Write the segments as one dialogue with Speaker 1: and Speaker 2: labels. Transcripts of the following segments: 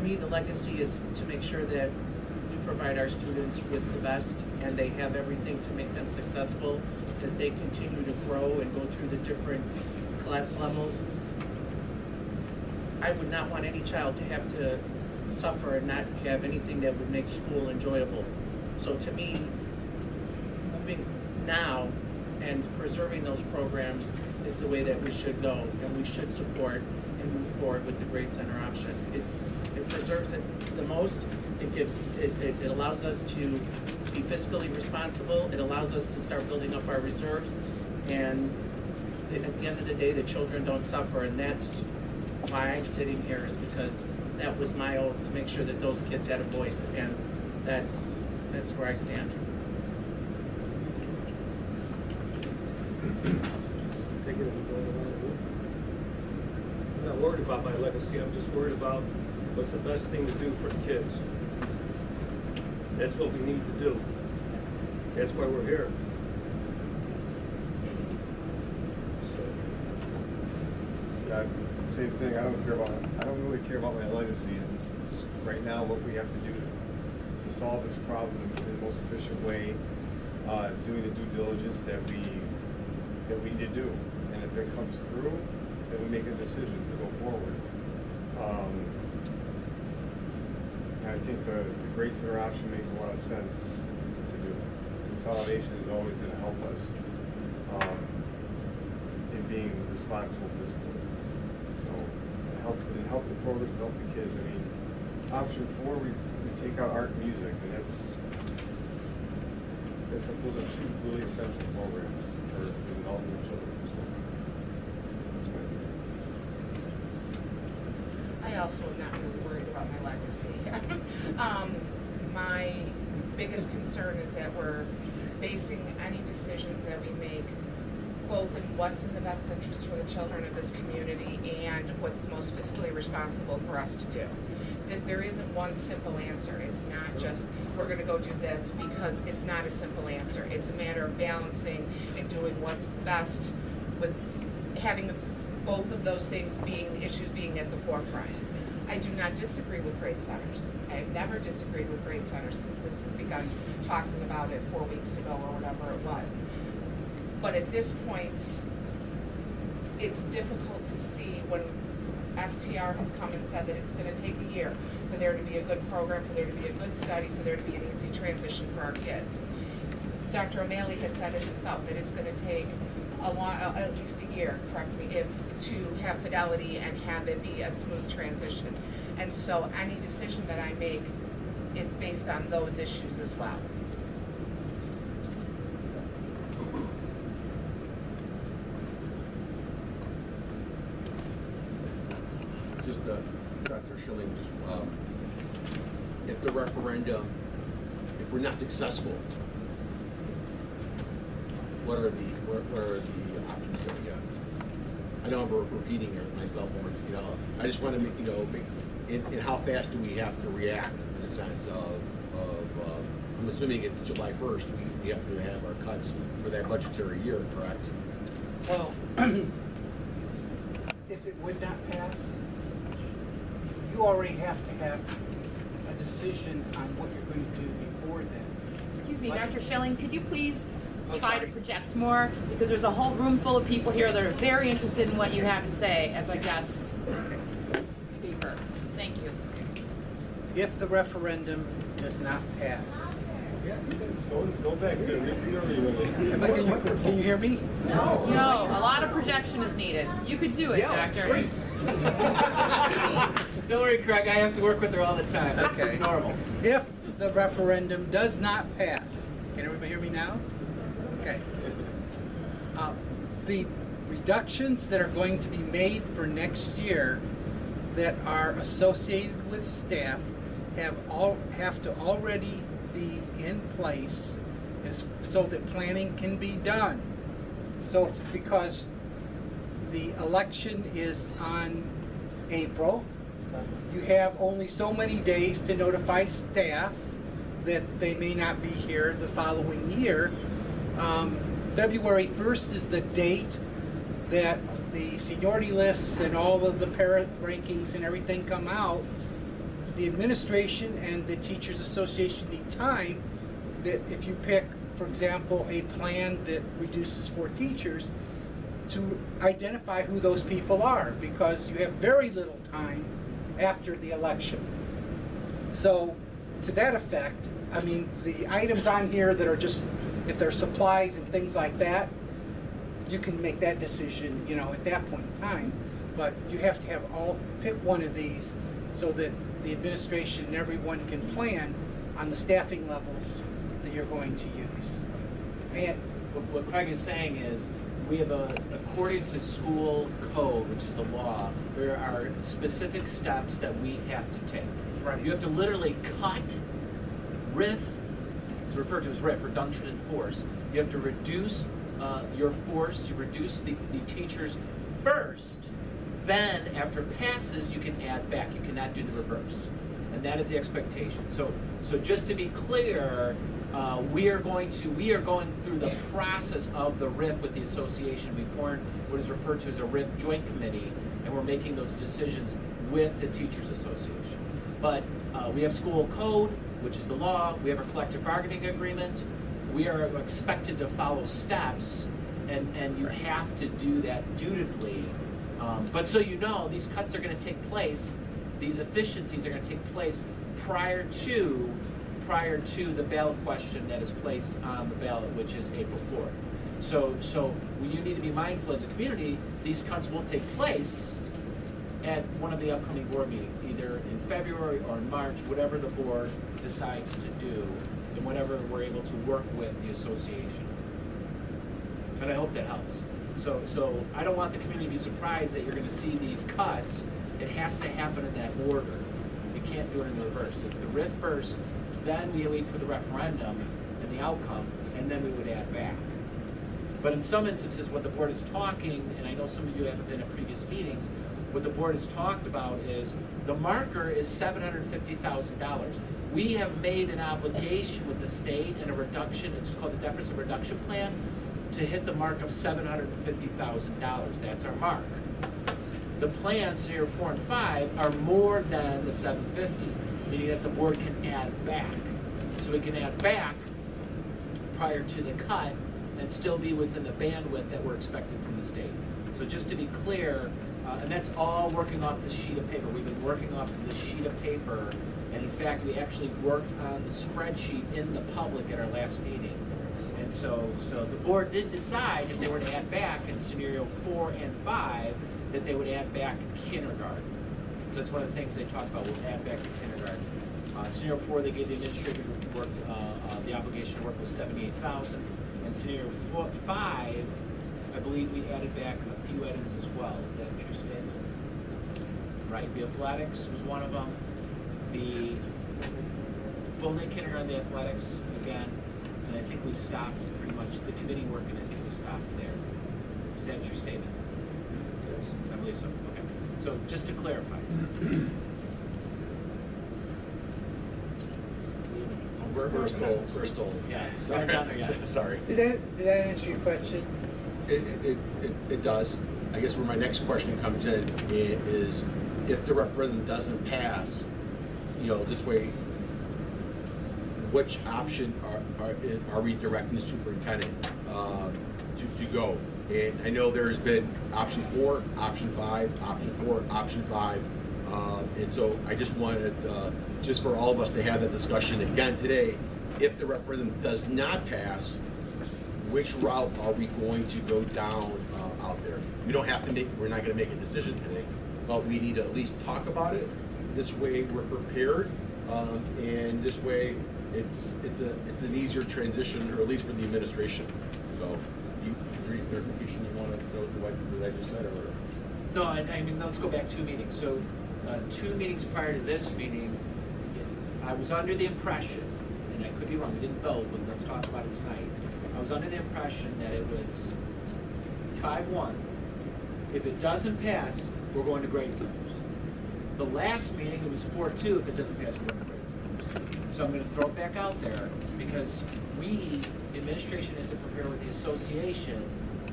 Speaker 1: me, the legacy is to make sure that we provide our students with the best and they have everything to make them successful as they continue to grow and go through the different class levels. I would not want any child to have to suffer and not have anything that would make school enjoyable. So to me, moving now and preserving those programs is the way that we should go, and we should support and move forward with the Grade Center option. It preserves it the most. It allows us to be fiscally responsible. It allows us to start building up our reserves, and at the end of the day, the children don't suffer, and that's why I'm sitting here, is because that was my oath, to make sure that those kids had a voice, and that's where I stand.
Speaker 2: I'm not worried about my legacy. I'm just worried about what's the best thing to do for the kids. That's what we need to do. That's why we're here.
Speaker 3: Same thing. I don't really care about my legacy. It's right now what we have to do to solve this problem in the most efficient way, doing the due diligence that we need to do. And if it comes through, then we make a decision to go forward. I think the Grade Center option makes a lot of sense to do. Consolidation is always going to help us in being responsible fiscally. And help the programs, help the kids. I mean, option 4, we take out art and music, and those are 2 really essential programs for the development of children.
Speaker 4: I also am not really worried about my legacy. My biggest concern is that we're basing any decisions that we make both in what's in the best interest for the children of this community and what's the most fiscally responsible for us to do. There isn't one simple answer. It's not just, we're going to go do this, because it's not a simple answer. It's a matter of balancing and doing what's best with having both of those things issues being at the forefront. I do not disagree with grade centers. I have never disagreed with grade centers since this was begun talking about it 4 weeks ago or whatever it was. But at this point, it's difficult to see when STR has come and said that it's going to take a year for there to be a good program, for there to be a good study, for there to be an easy transition for our kids. Dr. O'Malley has said it himself that it's going to take at least a year, correct me, to have fidelity and have it be a smooth transition. And so any decision that I make, it's based on those issues as well.
Speaker 5: Just Dr. Schilling, just if the referendum, if we're not successful, what are the options that we have? I know I'm repeating myself, I just want to make, and how fast do we have to react in the sense of I'm assuming it's July 1st, we have to have our cuts for that budgetary year, correct?
Speaker 6: Well, if it would not pass, you already have to have a decision on what you're going to do before then.
Speaker 7: Excuse me, Dr. Schilling, could you please try to project more? Because there's a whole room full of people here that are very interested in what you have to say as a guest speaker. Thank you.
Speaker 6: If the referendum does not pass.
Speaker 3: Yeah, go back there.
Speaker 6: Can you hear me?
Speaker 7: No, a lot of projection is needed. You could do it, Doctor.
Speaker 1: Don't worry, Craig, I have to work with her all the time. That's just normal.
Speaker 6: If the referendum does not pass, can everybody hear me now? Okay. The reductions that are going to be made for next year that are associated with staff have to already be in place so that planning can be done. So it's because the election is on April. You have only so many days to notify staff that they may not be here the following year. February 1st is the date that the seniority lists and all of the parent rankings and everything come out. the administration and the Teachers Association need time, that if you pick, for example, a plan that reduces 4 teachers, to identify who those people are, because you have very little time after the election. So, to that effect, I mean, the items on here that are just, if they're supplies and things like that, you can make that decision, you know, at that point in time. But you have to have pick one of these so that the administration and everyone can plan on the staffing levels that you're going to use. And
Speaker 1: What Craig is saying is, we have according to school code, which is the law, there are specific steps that we have to take.
Speaker 6: Right.
Speaker 1: You have to literally cut, RIF, it's referred to as RIF, reduction in force. You have to reduce your force, you reduce the teachers first, then after passes, you can add back. You cannot do the reverse. And that is the expectation. So just to be clear, we are going through the process of the RIF with the association. We formed what is referred to as a RIF joint committee, and we're making those decisions with the Teachers Association. But we have school code, which is the law. We have a collective bargaining agreement. We are expected to follow steps, and you have to do that dutifully. But so you know, these cuts are going to take place, these efficiencies are going to take place prior to the ballot question that is placed on the ballot, which is April 4th. So you need to be mindful as a community, these cuts will take place at one of the upcoming board meetings, either in February or in March, whatever the board decides to do, and whatever we're able to work with the association. But I hope that helps. So I don't want the community to be surprised that you're going to see these cuts. It has to happen in that order. You can't do it in the reverse. It's the RIF first, then we wait for the referendum and the outcome, and then we would add back. But in some instances, what the board is talking, and I know some of you haven't been at previous meetings, what the board has talked about is the marker is $750,000. We have made an obligation with the state and a reduction, it's called the deficit reduction plan, to hit the mark of $750,000. That's our mark. The plans, scenario 4 and 5, are more than the 750, meaning that the board can add back. So we can add back prior to the cut and still be within the bandwidth that we're expecting from the state. So just to be clear, and that's all working off this sheet of paper. We've been working off of this sheet of paper, and in fact, we actually worked on the spreadsheet in the public at our last meeting. And so the board did decide if they were to add back in scenario 4 and 5, that they would add back kindergarten. So that's one of the things they talked about, we'll add back in kindergarten. Scenario 4, they gave the administrator work, the obligation to work was $78,000. And scenario 5, I believe we added back a few items as well. Is that a true statement? Right, the athletics was one of them. The full day kindergarten, the athletics, again, and I think we stopped pretty much, the committee working, I think we stopped there. Is that a true statement?
Speaker 2: Yes.
Speaker 1: I believe so, okay. So just to clarify.
Speaker 5: Bristol.
Speaker 1: Yeah,
Speaker 5: Sorry.
Speaker 1: we're down there yet.
Speaker 5: Sorry.
Speaker 6: did that answer your question?
Speaker 5: It does. I guess where my next question comes in is if the referendum doesn't pass, you know, this way, which option are we directing the superintendent to go? And I know there's been option 4, option 5, option 4, option 5. And so I just wanted, just for all of us to have that discussion again today, if the referendum does not pass, which route are we going to go down out there? We don't have to make, we're not gonna make a decision today, but we need to at least talk about it. This way we're prepared, and this way it's an easier transition, or at least for the administration. So, any clarification you want to know what I just said, or?
Speaker 1: No, I mean, let's go back 2 meetings. So, 2 meetings prior to this meeting, I was under the impression, and I could be wrong, we didn't vote, but let's talk about it tonight. I was under the impression that it was 5-1. If it doesn't pass, we're going to grade centers. The last meeting, it was 4-2. If it doesn't pass, we're going to grade centers. So I'm going to throw it back out there because we, the administration, is to prepare with the association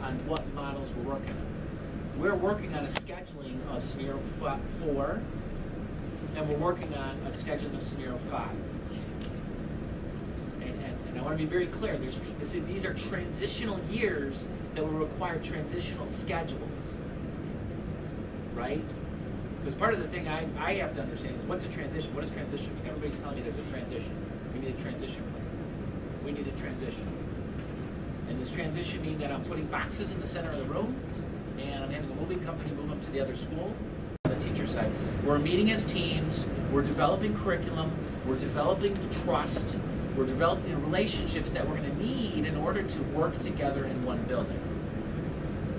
Speaker 1: on what models we're working on. We're working on a scheduling of scenario 4
Speaker 8: and we're working on a scheduling of scenario 5. And I want to be very clear, these are transitional years that will require transitional schedules, right? Because part of the thing I have to understand is what's a transition? What does transition mean? Everybody's telling me there's a transition. We need a transition plan. We need a transition. And does transition mean that I'm putting boxes in the center of the room and I'm having a moving company move them to the other school? On the teacher side, we're meeting as teams, we're developing curriculum, we're developing trust, we're developing relationships that we're going to need in order to work together in one building.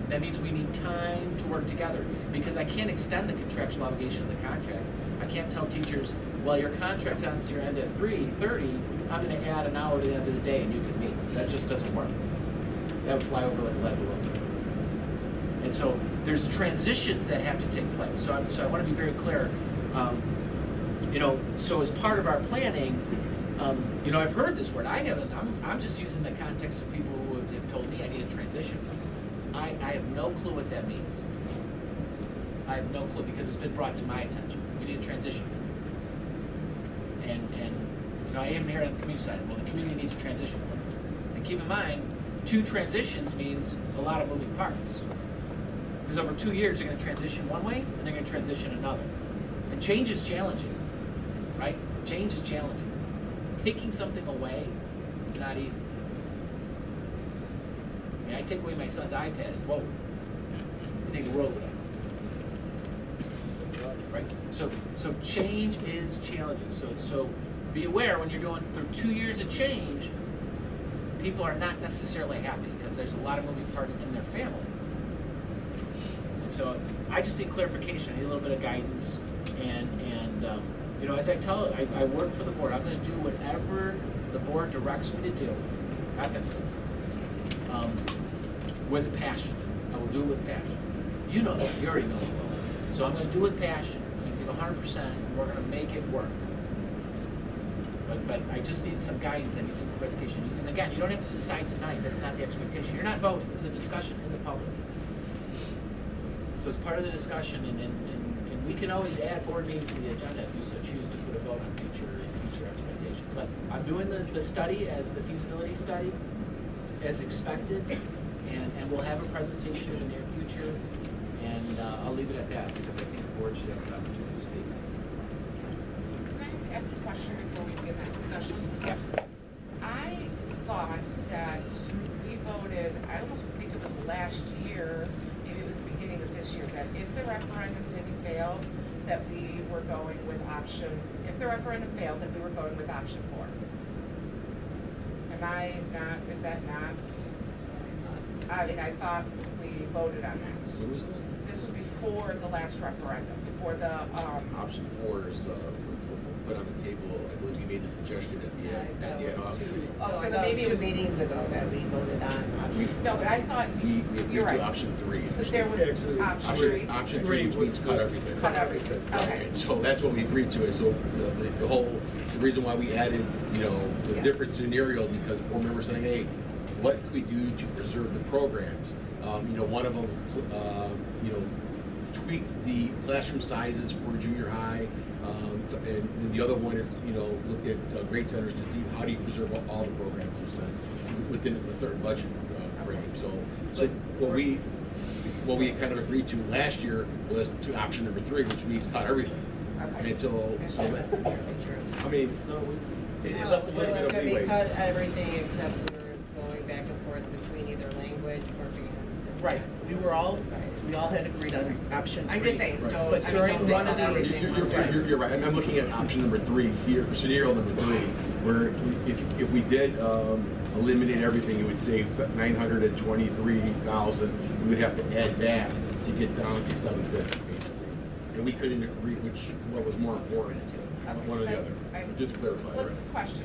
Speaker 8: That means we need time to work together because I can't extend the contractual obligation of the contract. I can't tell teachers, well, your contract's on your end at 3:30, I'm going to add an hour to the end of the day and you can meet. That just doesn't work. That would fly over like a lead balloon. And so there's transitions that have to take place. So I want to be very clear. So as part of our planning, I've heard this word. I haven't. I'm just using the context of people who have told me I need a transition. I have no clue what that means. I have no clue because it's been brought to my attention. We need a transition. And I am here on the community side. Well, the community needs a transition plan. And keep in mind, 2 transitions means a lot of moving parts. Because over 2 years, they're going to transition one way, and they're going to transition another. And change is challenging, right? Change is challenging. Taking something away is not easy. I mean, I take away my son's iPad, and whoa, I think the world of that. Right? So change is challenging. So be aware when you're going through 2 years of change, people are not necessarily happy because there's a lot of moving parts in their family. And so I just need clarification. I need a little bit of guidance. And as I tell it, I work for the board. I'm going to do whatever the board directs me to do, with passion. I will do it with passion. You know that. You already know it well. So I'm going to do it with passion. I'm going to give 100%, and we're going to make it work. But I just need some guidance. I need some clarification. And again, you don't have to decide tonight. That's not the expectation. You're not voting. It's a discussion in the public. So it's part of the discussion, and we can always add board meetings to the agenda if you so choose to put a vote on future expectations. But I'm doing the study as the feasibility study, as expected, and we'll have a presentation in the near future. And I'll leave it at that because I think the board should have an opportunity to speak.
Speaker 4: Can I ask a question before we begin that discussion?
Speaker 8: Yeah.
Speaker 4: I thought that we voted, I almost think it was last year, maybe it was the beginning of this year, that if the referendum didn't fail, that we were going with if the referendum failed, that we were going with option 4. Is that not? I mean, I thought we voted on that.
Speaker 5: When was this?
Speaker 4: This was before the last referendum, before the,
Speaker 5: Option 4 is put on the table. I believe you made the suggestion at the end.
Speaker 4: oh, so
Speaker 9: that
Speaker 4: then maybe it was,
Speaker 9: meetings ago that we voted on.
Speaker 4: no, but I thought,
Speaker 5: We agreed
Speaker 4: you're
Speaker 5: to
Speaker 4: right.
Speaker 5: option 3.
Speaker 4: But there was option 3.
Speaker 5: Option 3, which means cut everything.
Speaker 4: Cut everything, okay.
Speaker 5: And so that's what we agreed to. And so the reason why we added, the different scenario, because board members saying, hey, what can we do to preserve the programs? One of them, tweak the classroom sizes for junior high, and the other one is, look at grade centers to see how do you preserve all the programs in a sense within the third budget frame. So what we kind of agreed to last year was to option number 3, which means cut everything.
Speaker 4: Okay.
Speaker 5: And so
Speaker 9: That's not necessarily true.
Speaker 5: I mean, it left a little bit of
Speaker 9: We
Speaker 5: leeway.
Speaker 9: cut everything except we were going back and forth between either language or being.
Speaker 1: Right, we all had agreed on option 3.
Speaker 9: I'm just saying,
Speaker 5: Right.
Speaker 9: don't,
Speaker 1: But
Speaker 9: I mean,
Speaker 1: during
Speaker 9: don't say
Speaker 1: one of
Speaker 9: cut
Speaker 1: the-
Speaker 9: everything.
Speaker 5: You're right. I'm looking at option number 3 here, scenario number 3, where if we did eliminate everything, it would save $923,000. We would have to add that to get down to 750, basically. And we couldn't agree which one was more important, one or the other. Just to clarify, right?
Speaker 4: Question.